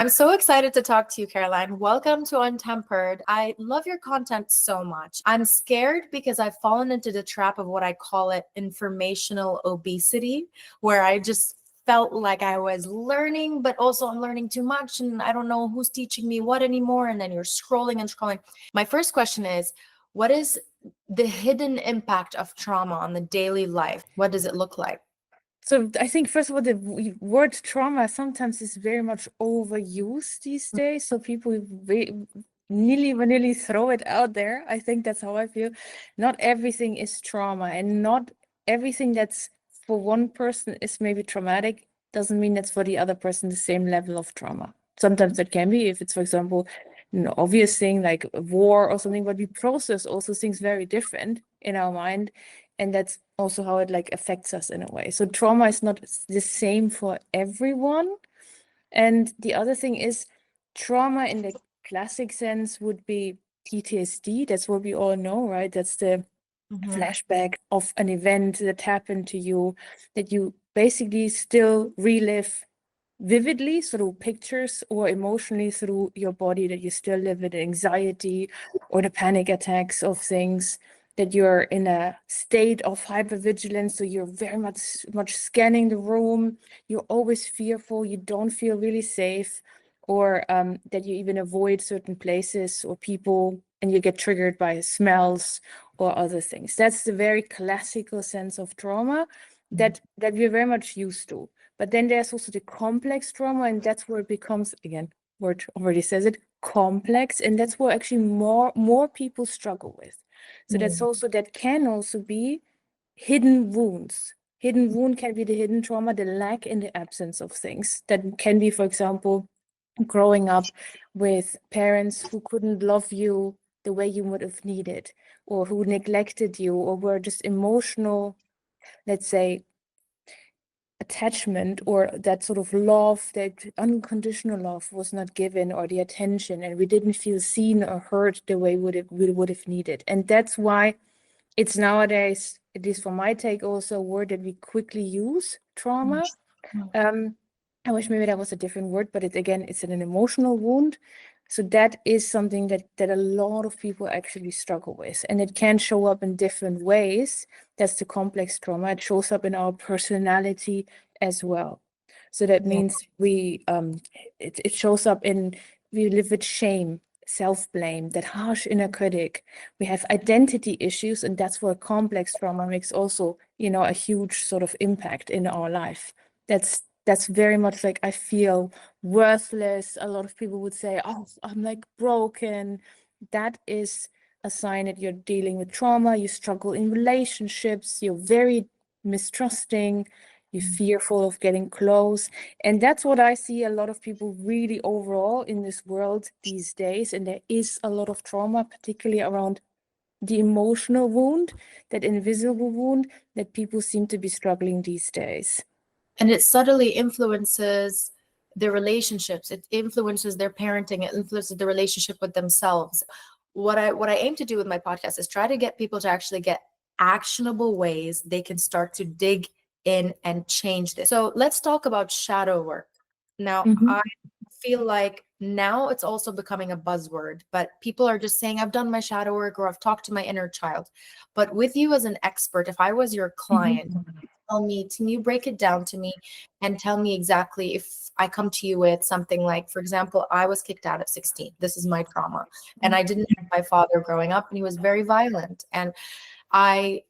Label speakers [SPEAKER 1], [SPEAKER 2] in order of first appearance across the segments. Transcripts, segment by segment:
[SPEAKER 1] I'm so excited to talk to you, Caroline. Welcome to Untempered. I love your content so much. I'm scared because I've fallen into the trap of what I call it informational obesity, where I just felt like I was learning, but also I'm learning too much and I don't know who's teaching me what anymore. And then you're scrolling and scrolling. My first question is, what is the hidden impact of trauma on the daily life? What does it look like?
[SPEAKER 2] So I think, first of all, the word trauma sometimes is very much overused these days. So people nearly throw it out there. I think that's how I feel. Not everything is trauma, and not everything that's for one person is maybe traumatic doesn't mean that's for the other person the same level of trauma. Sometimes it can be, if it's, for example, an obvious thing like a war or something, but we process also things very different in our mind. And that's also how it affects us in a way. So trauma is not the same for everyone. And the other thing is, trauma in the classic sense would be PTSD. That's what we all know, right? That's the flashback of an event that happened to you, that you basically still relive vividly through pictures or emotionally through your body, that you still live with the anxiety or the panic attacks of things, that you're in a state of hypervigilance. So you're very much scanning the room. You're always fearful. You don't feel really safe, or that you even avoid certain places or people, and you get triggered by smells or other things. That's the very classical sense of trauma that we're very much used to. But then there's also the complex trauma, and that's where it becomes, again, word already says it, complex, and that's where actually more people struggle with. So that can also be hidden wounds. Hidden wound can be the hidden trauma, the lack in the absence of things. That can be, for example, growing up with parents who couldn't love you the way you would have needed, or who neglected you, or were just emotional, let's say, attachment, or that sort of love, that unconditional love was not given, or the attention, and we didn't feel seen or heard the way we would have needed. And that's why it's nowadays, at least for my take, also a word that we quickly use, trauma. I wish maybe that was a different word, but it's an emotional wound. So that is something that a lot of people actually struggle with, and it can show up in different ways. That's the complex trauma. It shows up in our personality as well. So that means it shows up in, we live with shame, self-blame, that harsh inner critic. We have identity issues, and that's where complex trauma makes also, a huge sort of impact in our life. That's very much like, I feel worthless. A lot of people would say, oh, I'm broken. That is a sign that you're dealing with trauma. You struggle in relationships. You're very mistrusting. You're fearful of getting close. And that's what I see a lot of people really overall in this world these days. And there is a lot of trauma, particularly around the emotional wound, that invisible wound that people seem to be struggling these days.
[SPEAKER 1] And it subtly influences their relationships. It influences their parenting. It influences the relationship with themselves. What I aim to do with my podcast is try to get people to actually get actionable ways they can start to dig in and change this. So let's talk about shadow work. Now, I feel like now it's also becoming a buzzword, but people are just saying, I've done my shadow work, or I've talked to my inner child. But with you as an expert, if I was your client, tell me, can you break it down to me and tell me exactly, if I come to you with something like, for example, I was kicked out at 16. This is my trauma. And I didn't have my father growing up, and he was very violent. And I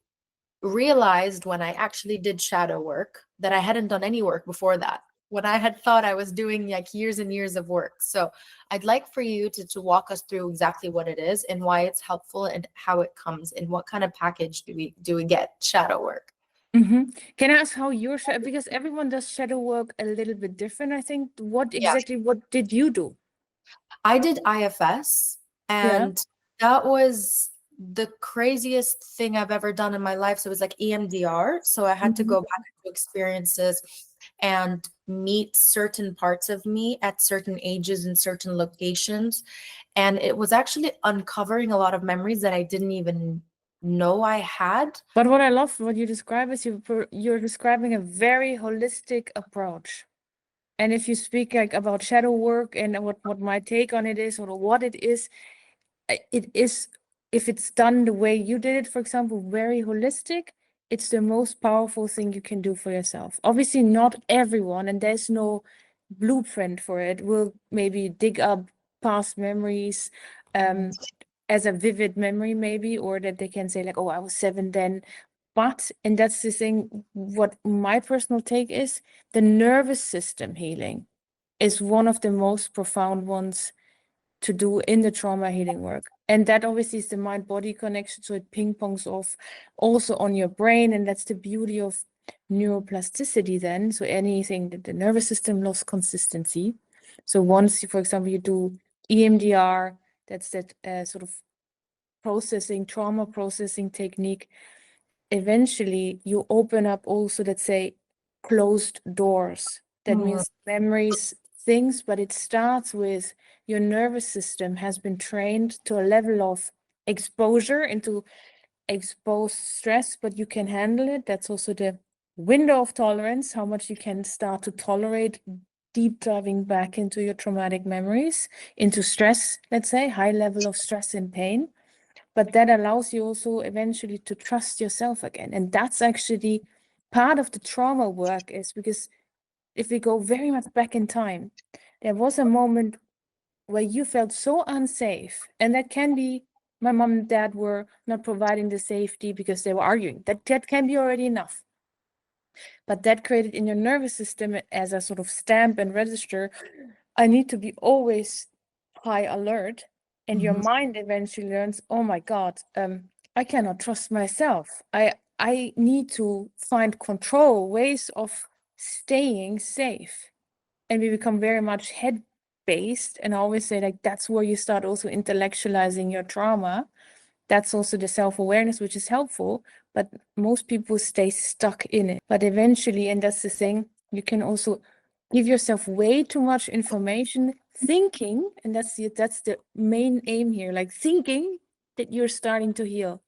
[SPEAKER 1] realized when I actually did shadow work that I hadn't done any work before that, when I had thought I was doing like years and years of work. So I'd like for you to walk us through exactly what it is and why it's helpful and how it comes and what kind of package do we get shadow work.
[SPEAKER 2] Can I ask how your because everyone does shadow work a little bit different, I think. What did you do?
[SPEAKER 1] I did IFS, and that was the craziest thing I've ever done in my life. So it was like EMDR. So I had to go back to experiences and meet certain parts of me at certain ages and certain locations. And it was actually uncovering a lot of memories that I didn't even know I had.
[SPEAKER 2] But what I love, what you describe, is you're describing a very holistic approach. And if you speak like about shadow work and what my take on it is, or what it is, it is, if it's done the way you did it, for example, very holistic, it's the most powerful thing you can do for yourself. Obviously, not everyone, and there's no blueprint for it, will maybe dig up past memories as a vivid memory, maybe, or that they can say like, oh, I was 7 then. But, and that's the thing, what my personal take is, the nervous system healing is one of the most profound ones to do in the trauma healing work. And that obviously is the mind-body connection, so it ping-pongs off also on your brain, and that's the beauty of neuroplasticity then. So anything that the nervous system lost consistency. So once, for example, you do EMDR, that's that sort of trauma processing technique, eventually you open up also, let's say, closed doors. That means memories, things, but it starts with your nervous system has been trained to a level of exposure into exposed stress, but you can handle it. That's also the window of tolerance, how much you can start to tolerate deep diving back into your traumatic memories, into stress, let's say, high level of stress and pain. But that allows you also eventually to trust yourself again. And that's actually part of the trauma work, is because if we go very much back in time, there was a moment where you felt so unsafe. And that can be my mom and dad were not providing the safety because they were arguing. That can be already enough. But that created in your nervous system as a sort of stamp and register, I need to be always high alert. And your mind eventually learns, oh my God, I cannot trust myself. I need to find control, ways of staying safe. And we become very much head based. And I always say, like, that's where you start also intellectualizing your trauma. That's also the self-awareness, which is helpful, but most people stay stuck in it. But eventually, and that's the thing, you can also give yourself way too much information, thinking, and that's the main aim here, like thinking that you're starting to heal.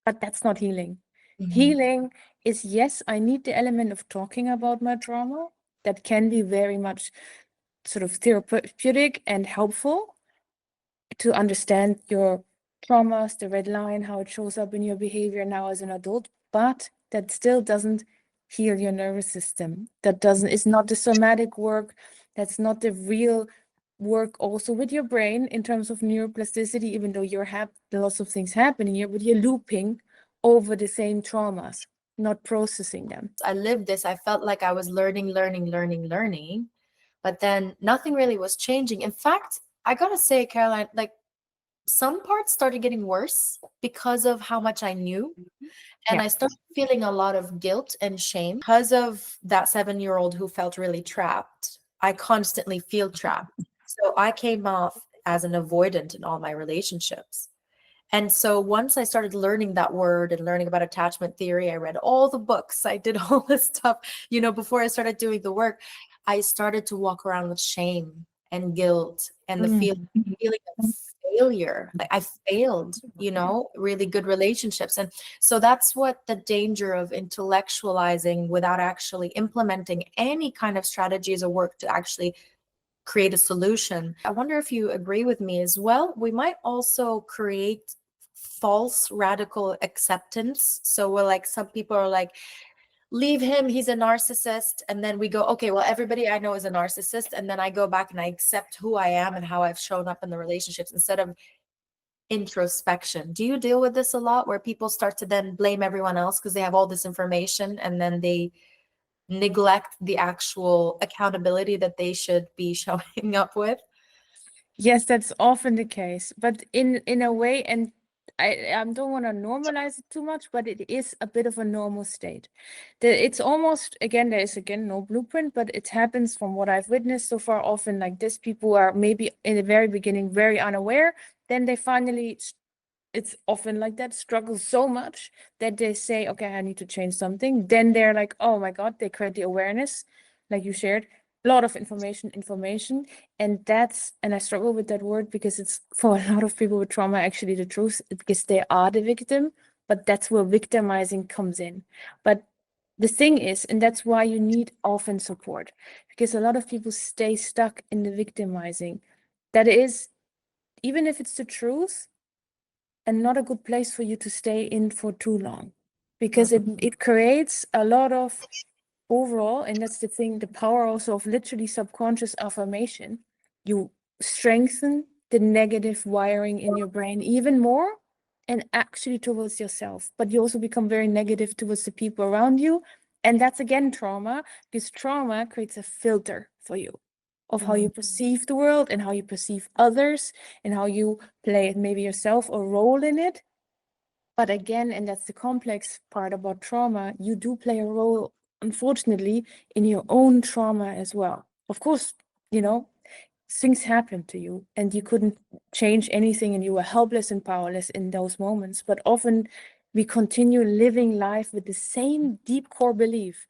[SPEAKER 2] But that's not healing. Healing is, yes, I need the element of talking about my trauma. That can be very much sort of therapeutic and helpful to understand your traumas, the red line, how it shows up in your behavior now as an adult, but that still doesn't heal your nervous system. It's not the somatic work. That's not the real work also with your brain in terms of neuroplasticity, even though lots of things happening here, but you're looping over the same traumas, not processing them.
[SPEAKER 1] I lived this. I felt like I was learning, but then nothing really was changing. In fact, I gotta say, Caroline, like some parts started getting worse because of how much I knew. And I started feeling a lot of guilt and shame because of that 7-year-old who felt really trapped. I constantly feel trapped. So I came off as an avoidant in all my relationships. And so once I started learning that word and learning about attachment theory, I read all the books, I did all this stuff, before I started doing the work, I started to walk around with shame and guilt and the feeling of failure. Like I failed, really good relationships. And so that's what the danger of intellectualizing without actually implementing any kind of strategies or work to actually create a solution. I wonder if you agree with me as well. We might also create false radical acceptance. So we're like, some people are like, leave him, he's a narcissist. And then we go, okay, well, everybody I know is a narcissist. And then I go back and I accept who I am and how I've shown up in the relationships instead of introspection. Do you deal with this a lot where people start to then blame everyone else because they have all this information and then they neglect the actual accountability that they should be showing up with?
[SPEAKER 2] Yes, that's often the case, but in a way, and I don't want to normalize it too much, but it is a bit of a normal state. It's almost, again, there is no blueprint, but it happens from what I've witnessed so far. Often like this, people are maybe in the very beginning very unaware, then they finally, it's often like that, struggle so much that they say, okay, I need to change something. Then they're like, oh my God, they create the awareness, like you shared, a lot of information. And I struggle with that word because it's, for a lot of people with trauma, actually the truth, because they are the victim, but that's where victimizing comes in. But The thing is, and that's why you need often support, because a lot of people stay stuck in the victimizing. That is, even if it's the truth, and not a good place for you to stay in for too long, because it creates a lot of overall, and that's the thing, the power also of literally subconscious affirmation. You strengthen the negative wiring in your brain even more, and actually towards yourself, but you also become very negative towards the people around you. And that's again trauma, because trauma creates a filter for you of how you perceive the world and how you perceive others and how you play maybe yourself a role in it. But again, and that's the complex part about trauma, you do play a role, unfortunately, in your own trauma as well. Of course, you know, things happen to you and you couldn't change anything and you were helpless and powerless in those moments. But often we continue living life with the same deep core belief.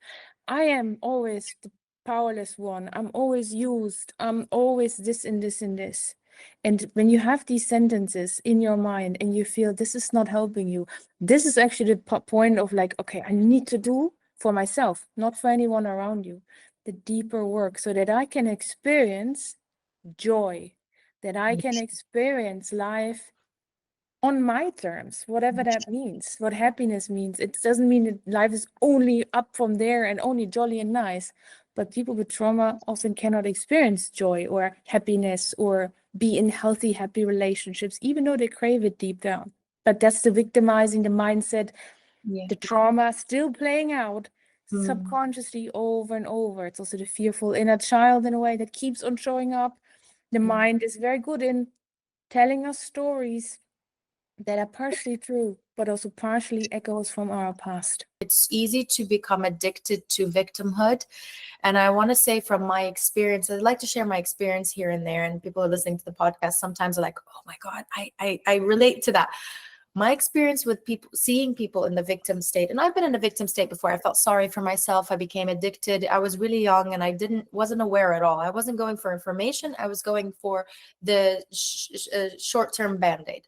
[SPEAKER 2] I am always the powerless one. I'm always used. I'm always this and this and this. And when you have these sentences in your mind and you feel this is not helping you, this is actually the point of like, okay, I need to do for myself, not for anyone around you, the deeper work so that I can experience joy, that I can experience life on my terms, whatever that means, what happiness means. It doesn't mean that life is only up from there and only jolly and nice, but people with trauma often cannot experience joy or happiness or be in healthy, happy relationships, even though they crave it deep down. But that's the victimizing, the mindset, the trauma still playing out subconsciously over and over. It's also the fearful inner child in a way that keeps on showing up. The mind is very good in telling us stories that are partially true, but also partially echoes from our past.
[SPEAKER 1] It's easy to become addicted to victimhood. And I want to say from my experience, I'd like to share my experience here and there. And people are listening to the podcast sometimes are like, oh my God, I relate to that. My experience with people, seeing people in the victim state, and I've been in a victim state before. I felt sorry for myself. I became addicted. I was really young and I wasn't aware at all. I wasn't going for information. I was going for the short-term band-aid.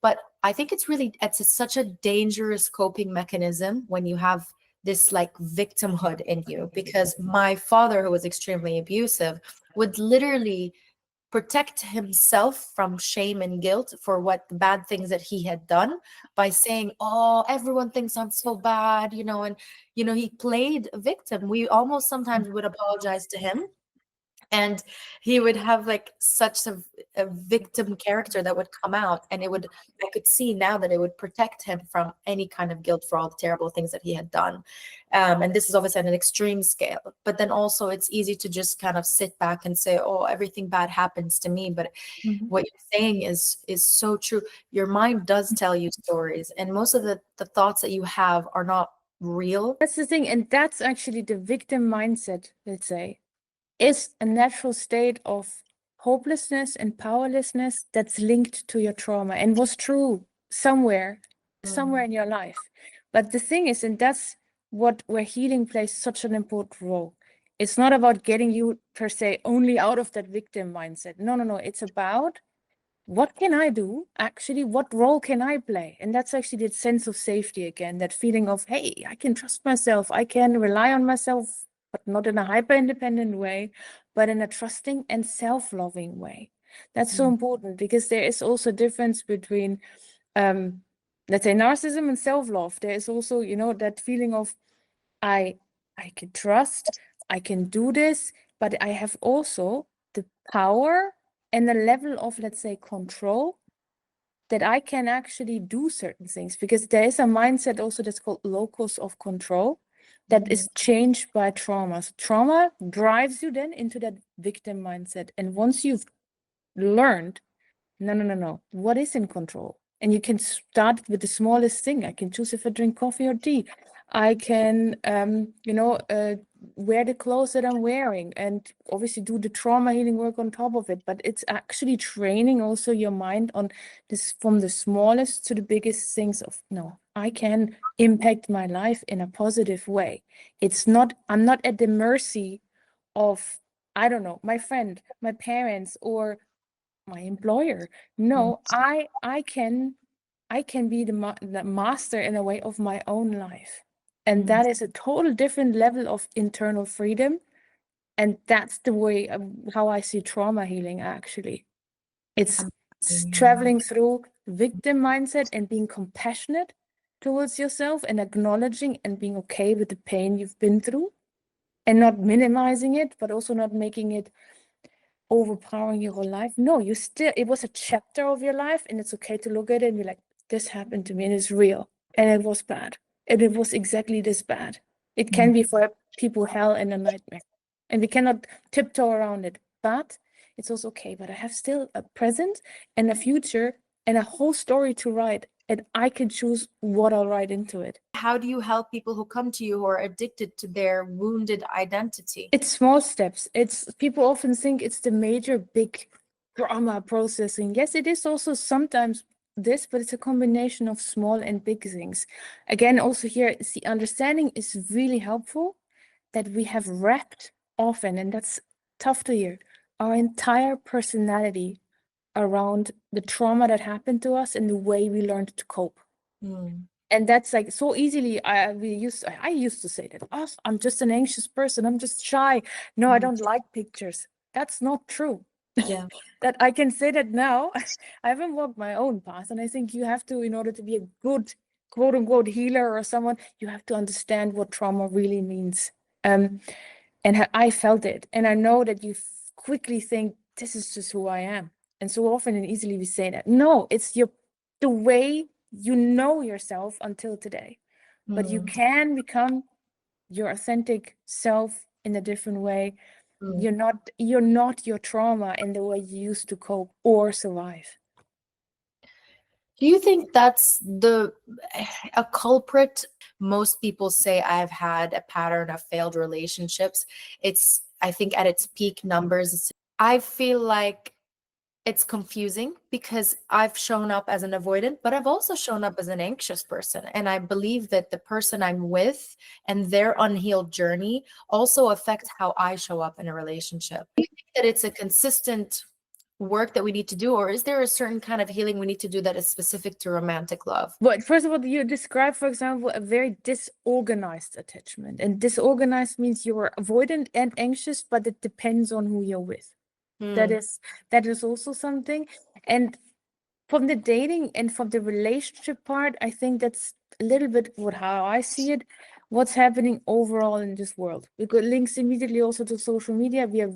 [SPEAKER 1] But I think it's such a dangerous coping mechanism when you have this like victimhood in you, because my father, who was extremely abusive, would literally protect himself from shame and guilt for what the bad things that he had done by saying, oh, everyone thinks I'm so bad, and he played victim. We almost sometimes would apologize to him, and he would have like such a victim character that would come out, and I could see now that it would protect him from any kind of guilt for all the terrible things that he had done. And this is obviously at an extreme scale, but then also it's easy to just kind of sit back and say, oh, everything bad happens to me. But what you're saying is so true. Your mind does tell you stories, and most of the thoughts that you have are not real.
[SPEAKER 2] That's the thing, and that's actually the victim mindset, let's say, is a natural state of hopelessness and powerlessness that's linked to your trauma and was true somewhere in your life. But the thing is, and that's where healing plays such an important role. It's not about getting you per se only out of that victim mindset. No. It's about what can I do? Actually, what role can I play? And that's actually the sense of safety again, that feeling of, hey, I can trust myself. I can rely on myself, but not in a hyper independent way, but in a trusting and self-loving way. That's so important, because there is also a difference between, let's say, narcissism and self-love. There is also, that feeling of, I can trust, I can do this, but I have also the power and the level of, let's say, control that I can actually do certain things, because there is a mindset also that's called locus of control that is changed by trauma. So trauma drives you then into that victim mindset. And once you've learned, no, what is in control? And you can start with the smallest thing. I can choose if I drink coffee or tea. I can, wear the clothes that I'm wearing, and obviously do the trauma healing work on top of it. But it's actually training also your mind on this, from the smallest to the biggest things of, no, I can impact my life in a positive way. I'm not at the mercy of, I don't know, my friend, my parents, or my employer. No, I can be the master in a way of my own life. And that is a total different level of internal freedom. And that's the way how I see trauma healing, actually. It's traveling through victim mindset and being compassionate towards yourself and acknowledging and being okay with the pain you've been through and not minimizing it, but also not making it overpowering your whole life. No, it was a chapter of your life, and it's okay to look at it and be like, this happened to me and it's real and it was bad. And it was exactly this bad. It can be for people hell and a nightmare. And we cannot tiptoe around it. But it's also okay. But I have still a present and a future and a whole story to write. And I can choose what I'll write into it.
[SPEAKER 1] How do you help people who come to you who are addicted to their wounded identity?
[SPEAKER 2] It's small steps. People often think it's the major big drama processing. Yes, it is also sometimes this, but it's a combination of small and big things. Again, also here, the understanding is really helpful that we have wrapped often, and that's tough to hear, our entire personality around the trauma that happened to us and the way we learned to cope. And that's like so easily. I used to say that, oh, I'm just an anxious person, I'm just shy, no, I don't like pictures. That's not true.
[SPEAKER 1] Yeah.
[SPEAKER 2] That I can say that now. I haven't walked my own path, and I think you have to, in order to be a good quote unquote healer or someone, you have to understand what trauma really means. And I felt it, and I know that you quickly think this is just who I am, and so often and easily we say that. No, it's the way you know yourself until today, but you can become your authentic self in a different way. You're not your trauma in the way you used to cope or survive.
[SPEAKER 1] Do you think that's a culprit? Most people say I've had a pattern of failed relationships. It's, I think, at its peak numbers. I feel like it's confusing because I've shown up as an avoidant, but I've also shown up as an anxious person. And I believe that the person I'm with and their unhealed journey also affects how I show up in a relationship. Do you think that it's a consistent work that we need to do, or is there a certain kind of healing we need to do that is specific to romantic love?
[SPEAKER 2] But first of all, you describe, for example, a very disorganized attachment. And disorganized means you're avoidant and anxious, but it depends on who you're with. That is also something. And from the dating and from the relationship part, I think that's a little bit how I see it, what's happening overall in this world. We got links immediately also to social media. We're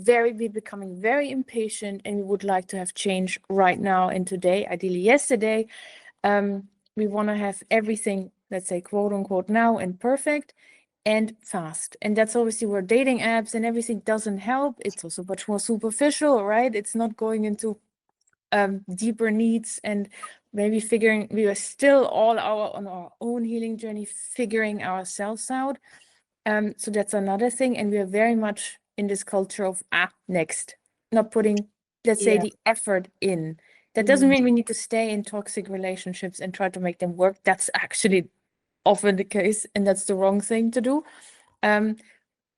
[SPEAKER 2] becoming very impatient, and we would like to have change right now and today, ideally yesterday. We want to have everything, let's say, quote unquote, now and perfect and fast. And that's obviously where dating apps and everything doesn't help. It's also much more superficial, right? It's not going into deeper needs, and maybe we are still all on our own healing journey, figuring ourselves out. So that's another thing. And we are very much in this culture of next, not putting, let's say, the effort in. That doesn't mean we need to stay in toxic relationships and try to make them work. That's actually often the case, and that's the wrong thing to do.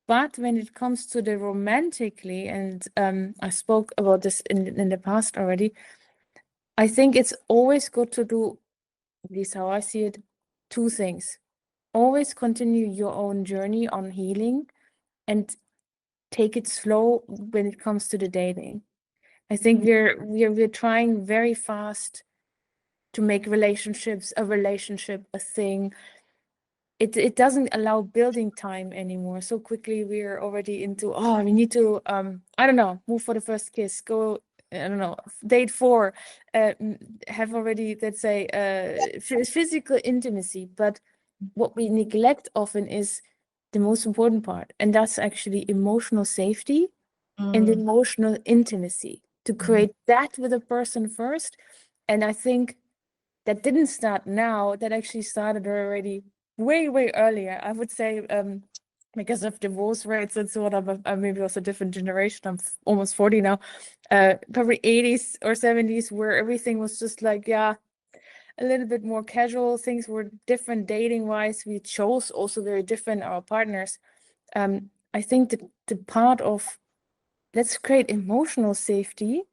[SPEAKER 2] But when it comes to the romantically, and I spoke about this in the past already, I think it's always good to do, at least how I see it, two things. Always continue your own journey on healing and take it slow when it comes to the dating. I think we're trying very fast to make relationships a thing. It doesn't allow building time anymore. So quickly we're already into, we need to I don't know, move for the first kiss, go, I don't know, date 4, have already, let's say, physical intimacy. But what we neglect often is the most important part, and that's actually emotional safety and emotional intimacy, to create that with a person first. And I think that didn't start now, that actually started already way earlier. I would say because of divorce rates and so on. I'm maybe also a different generation. I'm almost 40 now. Probably 80s or 70s, where everything was just like, a little bit more casual. Things were different dating wise. We chose also very different our partners. I think the part of, let's create emotional safety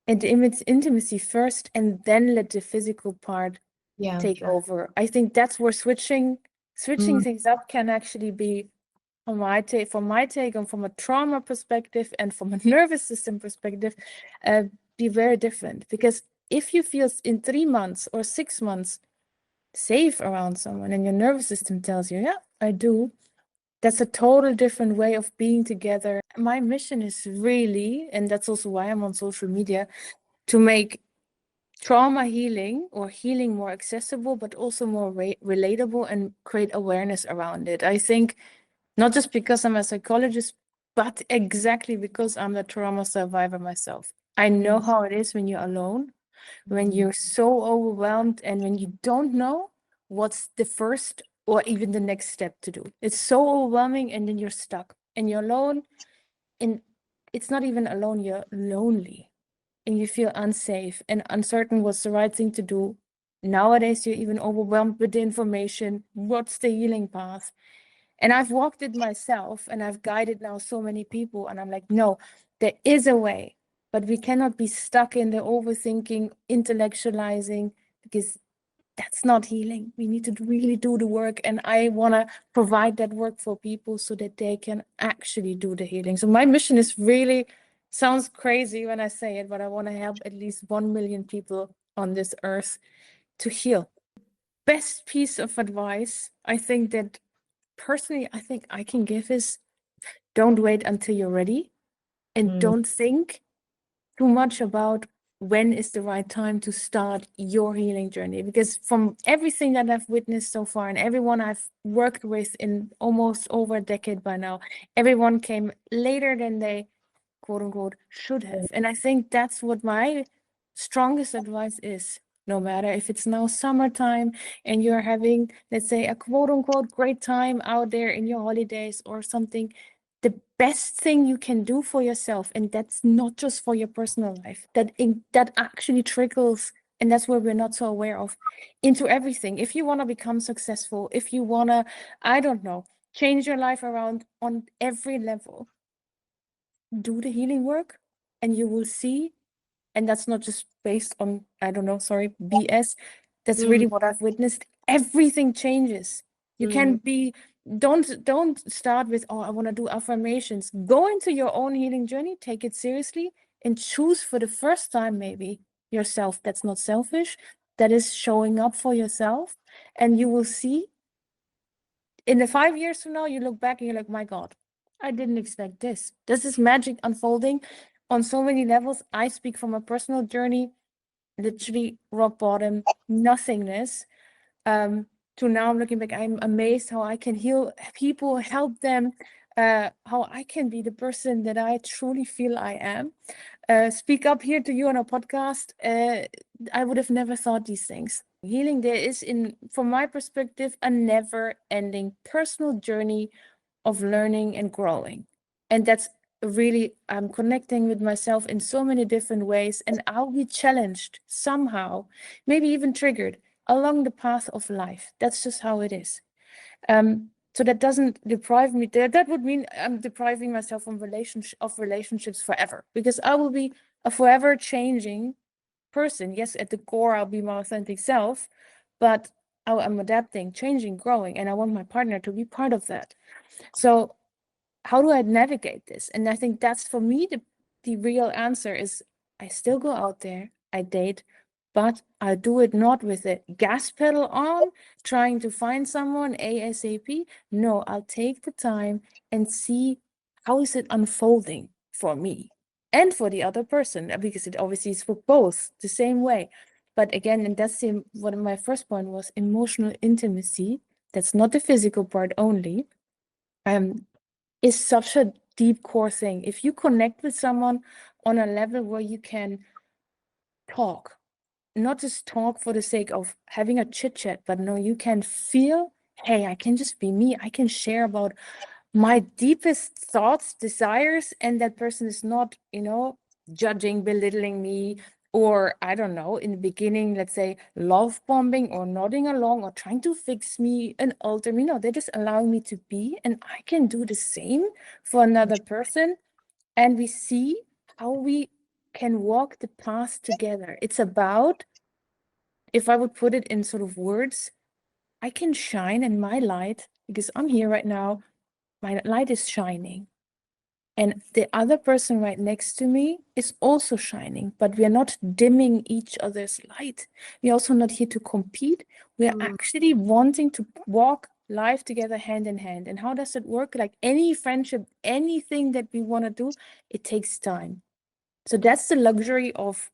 [SPEAKER 2] and intimacy first, and then let the physical part take over. I think that's where switching Switching things up can actually be, from my take, and from a trauma perspective and from a nervous system perspective, be very different. Because if you feel in 3 months or 6 months safe around someone and your nervous system tells you, yeah, I do, that's a total different way of being together. My mission is really, and that's also why I'm on social media, to make trauma healing or healing more accessible, but also more relatable, and create awareness around it. I think not just because I'm a psychologist, but exactly because I'm a trauma survivor myself. I know how it is when you're alone, when you're so overwhelmed, and when you don't know what's the first or even the next step to do. It's so overwhelming, and then you're stuck and you're alone. And it's not even alone, you're lonely, and you feel unsafe and uncertain what's the right thing to do. Nowadays, you're even overwhelmed with the information. What's the healing path? And I've walked it myself, and I've guided now so many people, and I'm like, no, there is a way, but we cannot be stuck in the overthinking, intellectualizing, because that's not healing. We need to really do the work, and I want to provide that work for people so that they can actually do the healing. So my mission is really, sounds crazy when I say it, but I want to help at least 1 million people on this earth to heal. Best piece of advice I think that personally I think I can give is, don't wait until you're ready, and don't think too much about when is the right time to start your healing journey. Because from everything that I've witnessed so far, and everyone I've worked with in almost over a decade by now, everyone came later than they, quote unquote, should have. And I think that's what my strongest advice is. No matter if it's now summertime and you're having, let's say, a quote unquote great time out there in your holidays or something, the best thing you can do for yourself, and that's not just for your personal life, that actually trickles, and that's where we're not so aware of, into everything. If you want to become successful, if you want to, I don't know, change your life around on every level, do the healing work, and you will see. And that's not just based on, I don't know, sorry, BS. That's really what I've witnessed. Everything changes. You can be, don't start with, oh, I want to do affirmations. Go into your own healing journey, take it seriously, and choose for the first time maybe yourself. That's not selfish. That is showing up for yourself. And you will see in the 5 years from now, you look back and you're like, my God, I didn't expect this. This is magic unfolding on so many levels. I speak from a personal journey, literally rock bottom, nothingness, to now I'm looking back, I'm amazed how I can heal people, help them, how I can be the person that I truly feel I am. Speak up here to you on a podcast. I would have never thought these things. Healing, there is, from my perspective, a never-ending personal journey of learning and growing. And that's really, I'm connecting with myself in so many different ways, and I'll be challenged somehow, maybe even triggered along the path of life. That's just how it is. So that doesn't deprive me. That would mean I'm depriving myself from relationships forever, because I will be a forever changing person. Yes, at the core, I'll be my authentic self, but I'm adapting, changing, growing, and I want my partner to be part of that. So how do I navigate this? And I think that's, for me, the real answer is, I still go out there, I date, but I do it not with the gas pedal on, trying to find someone ASAP. No, I'll take the time and see how is it unfolding for me and for the other person, because it obviously is for both the same way. But again, and that's what my first point was, emotional intimacy. That's not the physical part only. Is such a deep core thing. If you connect with someone on a level where you can talk, not just talk for the sake of having a chit chat, but no, you can feel, hey, I can just be me. I can share about my deepest thoughts, desires, and that person is not, judging, belittling me, or I don't know, in the beginning, let's say love bombing or nodding along or trying to fix me and alter me. No, they're just allowing me to be, and I can do the same for another person. And we see how we can walk the path together. It's about, if I would put it in sort of words, I can shine in my light because I'm here right now. My light is shining. And the other person right next to me is also shining, but we are not dimming each other's light. We're also not here to compete. We are actually wanting to walk life together hand in hand. And how does it work? Like any friendship, anything that we want to do, it takes time. So that's the luxury of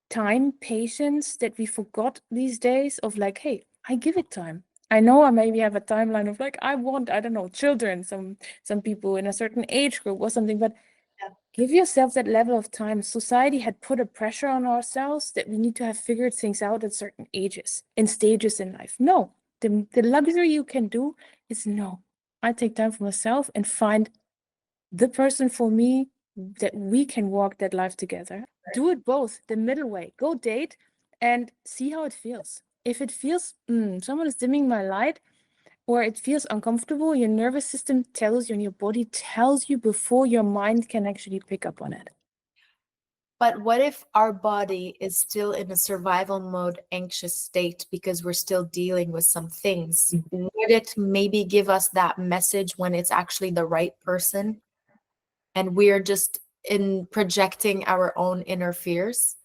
[SPEAKER 2] time, patience that we forgot these days of like, hey, I give it time. I know I maybe have a timeline of like, I don't know, children, some people in a certain age group or something, but give yourself that level of time. Society had put a pressure on ourselves that we need to have figured things out at certain ages and stages in life. No, the luxury you can do is no, I take time for myself and find the person for me that we can walk that life together. Do it both, the middle way. Go date and see how it feels. If it feels someone is dimming my light, or it feels uncomfortable, your nervous system tells you and your body tells you before your mind can actually pick up on it.
[SPEAKER 1] But what if our body is still in a survival mode, anxious state because we're still dealing with some things? Would it maybe give us that message when it's actually the right person and we're just in projecting our own inner fears?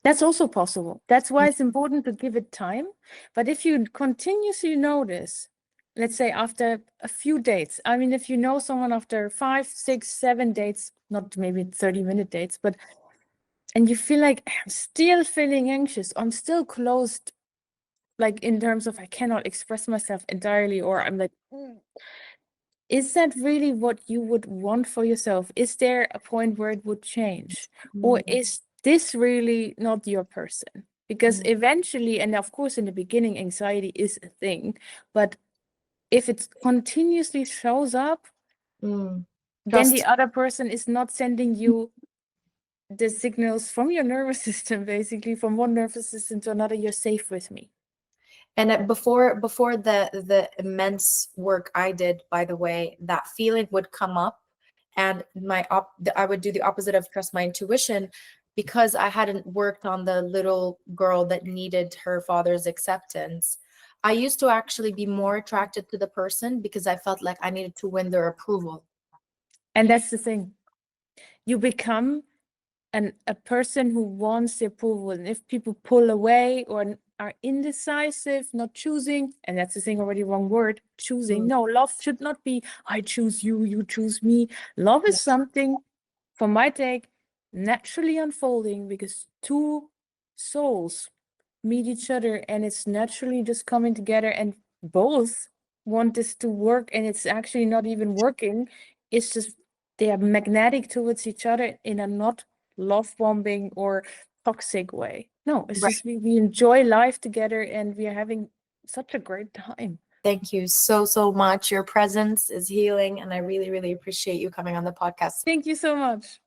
[SPEAKER 2] That's also possible. That's why it's important to give it time. But if you continuously notice, let's say after a few dates, I mean, if you know someone after 5, 6, 7 dates, not maybe 30-minute dates, but and you feel like I'm still feeling anxious, I'm still closed, like in terms of I cannot express myself entirely, or I'm like, is that really what you would want for yourself? Is there a point where it would change? Or is this really not your person? Because eventually, and of course, in the beginning, anxiety is a thing, but if it continuously shows up, then the other person is not sending you the signals from your nervous system, basically, from one nervous system to another, you're safe with me.
[SPEAKER 1] And before the immense work I did, by the way, that feeling would come up, and I would do the opposite of trust my intuition, because I hadn't worked on the little girl that needed her father's acceptance. I used to actually be more attracted to the person because I felt like I needed to win their approval.
[SPEAKER 2] And that's the thing. You become a person who wants the approval. And if people pull away or are indecisive, not choosing, and that's the thing, already wrong word, choosing. No, love should not be, I choose you, you choose me. Love is something, for my take, naturally unfolding because two souls meet each other and it's naturally just coming together and both want this to work, and it's actually not even working. It's just they are magnetic towards each other in a not love bombing or toxic way. No, it's just we enjoy life together and we are having such a great time.
[SPEAKER 1] Thank you so much. Your presence is healing, and I really appreciate you coming on the podcast.
[SPEAKER 2] Thank you so much.